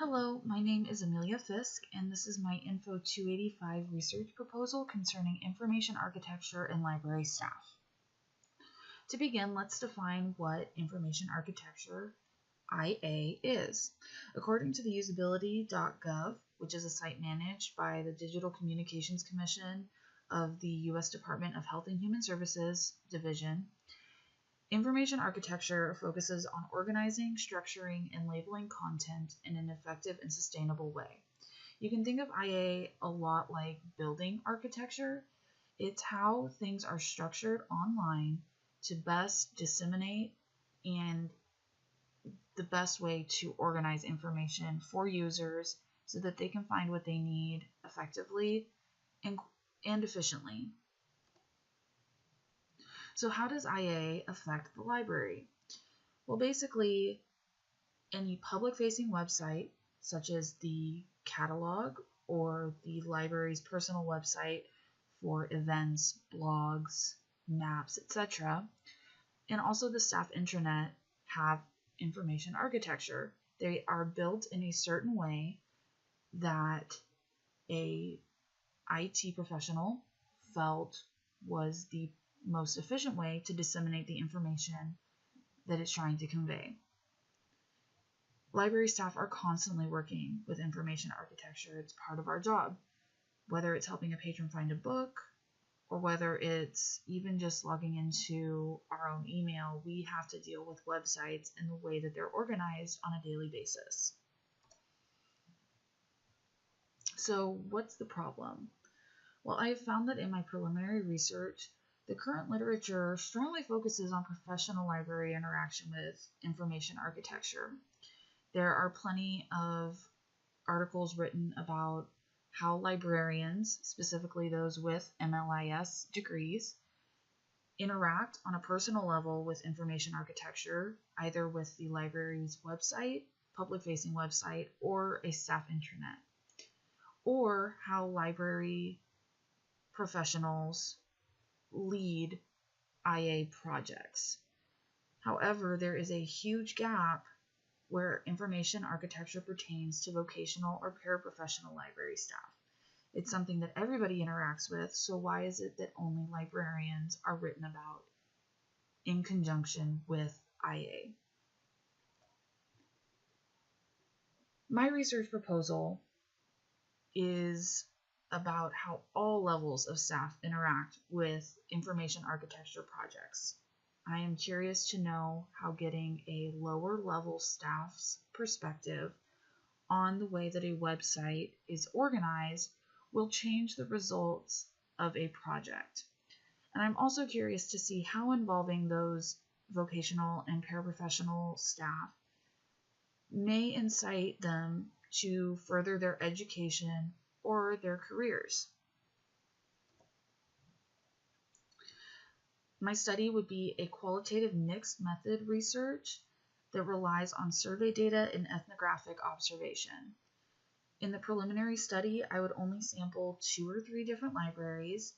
Hello, my name is Amelia Fisk, and this is my Info 285 research proposal concerning information architecture and library staff. To begin, let's define what information architecture, IA, is. According to the usability.gov, which is a site managed by the Digital Communications Commission of the U.S. Department of Health and Human Services Division, information architecture focuses on organizing, structuring, and labeling content in an effective and sustainable way. You can think of IA a lot like building architecture. It's how things are structured online to best disseminate and the best way to organize information for users so that they can find what they need effectively and efficiently. So how does IA affect the library? Well, basically, any public-facing website, such as the catalog or the library's personal website for events, blogs, maps, etc., and also the staff intranet have information architecture. They are built in a certain way that a IT professional felt was the most efficient way to disseminate the information that it's trying to convey. Library staff are constantly working with information architecture. It's part of our job, whether it's helping a patron find a book or whether it's even just logging into our own email. We have to deal with websites and the way that they're organized on a daily basis. So what's the problem? Well, I have found that in my preliminary research, the current literature strongly focuses on professional library interaction with information architecture. There are plenty of articles written about how librarians, specifically those with MLIS degrees, interact on a personal level with information architecture, either with the library's website, public-facing website, or a staff intranet, or how library professionals lead IA projects. However, there is a huge gap where information architecture pertains to vocational or paraprofessional library staff. It's something that everybody interacts with, so why is it that only librarians are written about in conjunction with IA? My research proposal is about how all levels of staff interact with information architecture projects. I am curious to know how getting a lower level staff's perspective on the way that a website is organized will change the results of a project. And I'm also curious to see how involving those vocational and paraprofessional staff may incite them to further their education or their careers. My study would be a qualitative mixed method research that relies on survey data and ethnographic observation. In the preliminary study, I would only sample 2 or 3 different libraries,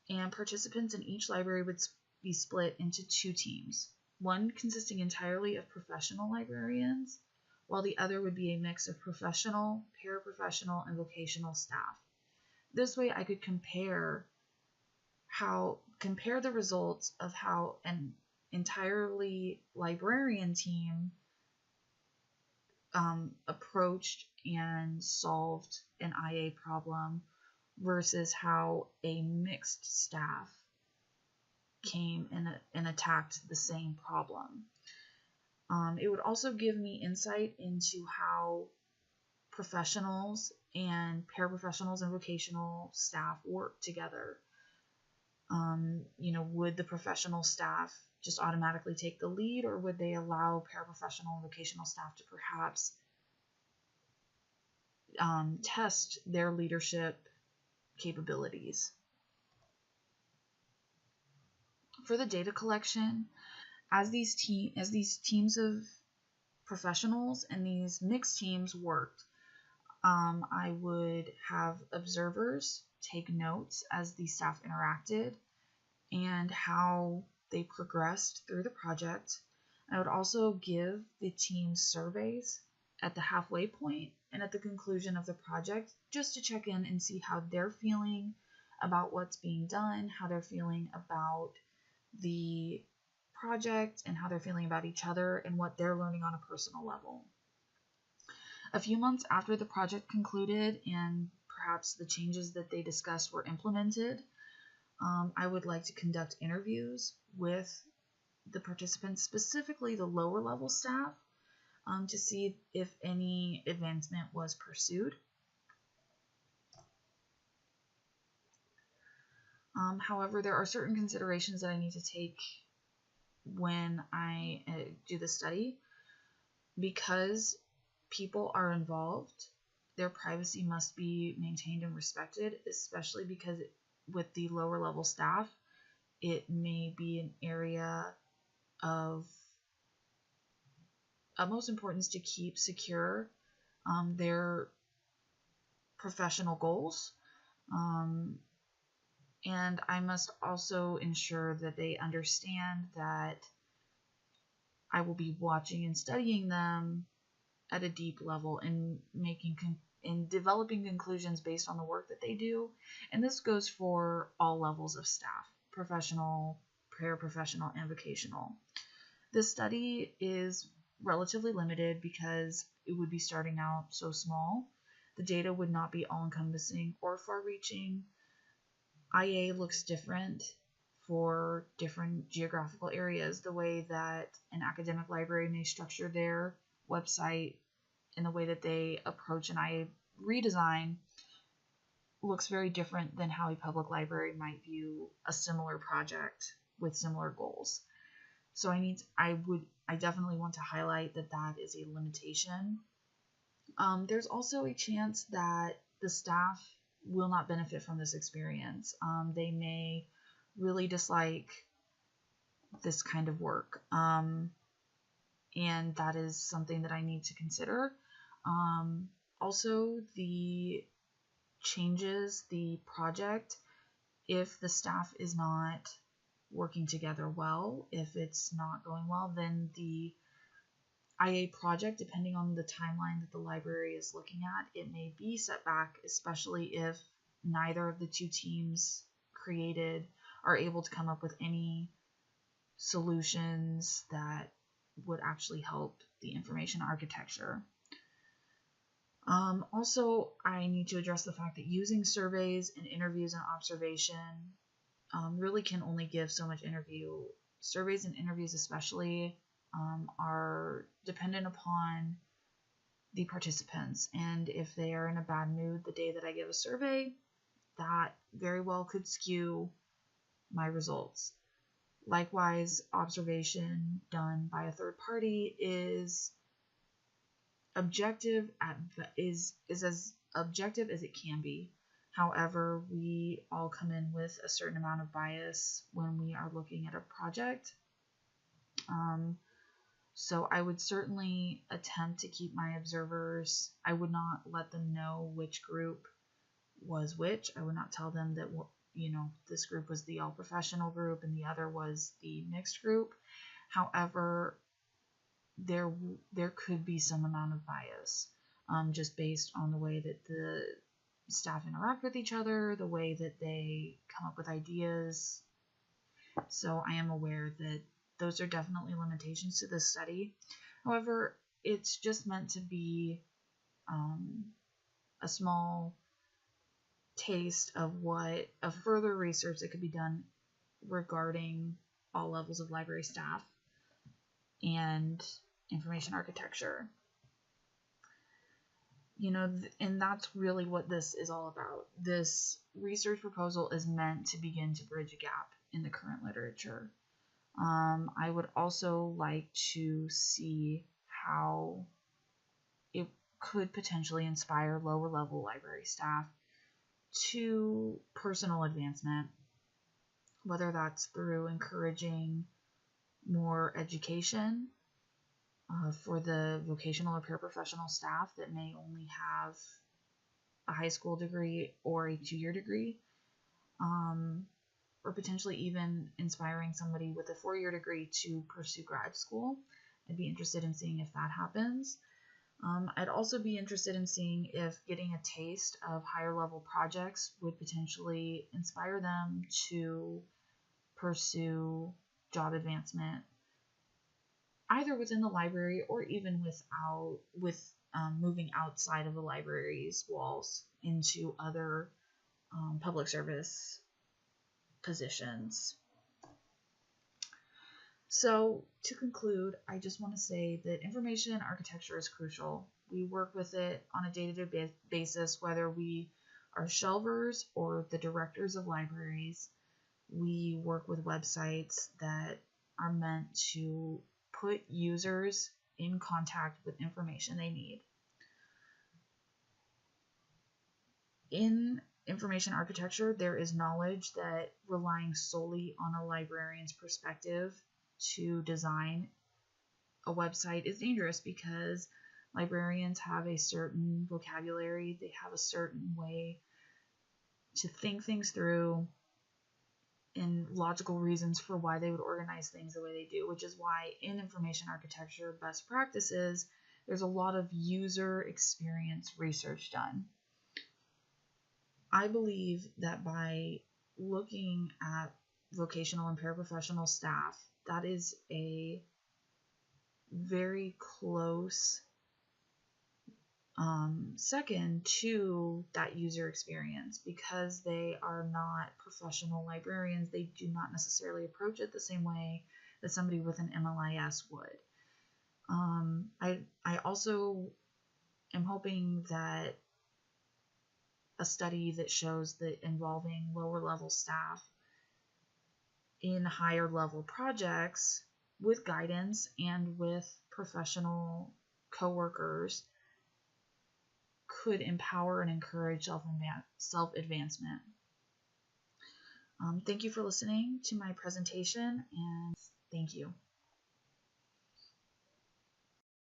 and participants in each library would be split into 2 teams, one consisting entirely of professional librarians, while the other would be a mix of professional, paraprofessional, and vocational staff. This way I could compare the results of how an entirely librarian team approached and solved an IA problem versus how a mixed staff came and attacked the same problem. It would also give me insight into how professionals and paraprofessionals and vocational staff work together. Would the professional staff just automatically take the lead, or would they allow paraprofessional and vocational staff to perhaps test their leadership capabilities? For the data collection, as these teams of professionals and these mixed teams worked, I would have observers take notes as the staff interacted and how they progressed through the project. I would also give the team surveys at the halfway point and at the conclusion of the project, just to check in and see how they're feeling about what's being done, how they're feeling about the project, and how they're feeling about each other and what they're learning on a personal level. A few months after the project concluded and perhaps the changes that they discussed were implemented, I would like to conduct interviews with the participants, specifically the lower level staff, to see if any advancement was pursued. However, there are certain considerations that I need to take when I do the study. Because people are involved, their privacy must be maintained and respected, especially because with the lower level staff, it may be an area of utmost importance to keep secure their professional goals. And I must also ensure that they understand that I will be watching and studying them at a deep level and developing conclusions based on the work that they do. And this goes for all levels of staff: professional, paraprofessional, and vocational. This study is relatively limited because it would be starting out so small. The data would not be all-encompassing or far-reaching. IA looks different for different geographical areas. The way that an academic library may structure their website and the way that they approach an IA redesign looks very different than how a public library might view a similar project with similar goals. So I definitely want to highlight that that is a limitation. There's also a chance that the staff will not benefit from this experience. They may really dislike this kind of work. And that is something that I need to consider. Also, the changes, the project, if the staff is not working together well, if it's not going well, then the IA project, depending on the timeline that the library is looking at, it may be set back, especially if neither of the two teams created are able to come up with any solutions that would actually help the information architecture. Also, I need to address the fact that using surveys and interviews and observation really can only give so much interview. Surveys and interviews especially are dependent upon the participants, and if they are in a bad mood the day that I give a survey, that very well could skew my results. Likewise, observation done by a third party is as objective as it can be. However, we all come in with a certain amount of bias when we are looking at a project. So I would certainly attempt to keep my observers. I would not let them know which group was which. I would not tell them that, this group was the all professional group and the other was the mixed group. However, there could be some amount of bias, just based on the way that the staff interact with each other, the way that they come up with ideas. So I am aware that those are definitely limitations to this study. However, it's just meant to be a small taste of further research that could be done regarding all levels of library staff and information architecture. And that's really what this is all about. This research proposal is meant to begin to bridge a gap in the current literature. I would also like to see how it could potentially inspire lower level library staff to personal advancement, whether that's through encouraging more education for the vocational or paraprofessional staff that may only have a high school degree or a 2-year degree, or potentially even inspiring somebody with a 4-year degree to pursue grad school. I'd be interested in seeing if that happens. I'd also be interested in seeing if getting a taste of higher level projects would potentially inspire them to pursue job advancement either within the library or even with moving outside of the library's walls into other public service positions. So to conclude, I just want to say that information architecture is crucial. We work with it on a day-to-day basis, whether we are shelvers or the directors of libraries. We work with websites that are meant to put users in contact with information they need. In information architecture, there is knowledge that relying solely on a librarian's perspective to design a website is dangerous because librarians have a certain vocabulary, they have a certain way to think things through and logical reasons for why they would organize things the way they do, which is why in information architecture best practices, there's a lot of user experience research done. I believe that by looking at vocational and paraprofessional staff, that is a very close second to that user experience because they are not professional librarians. They do not necessarily approach it the same way that somebody with an MLIS would. I also am hoping that a study that shows that involving lower level staff in higher level projects with guidance and with professional coworkers could empower and encourage self-advancement. Thank you for listening to my presentation, and thank you.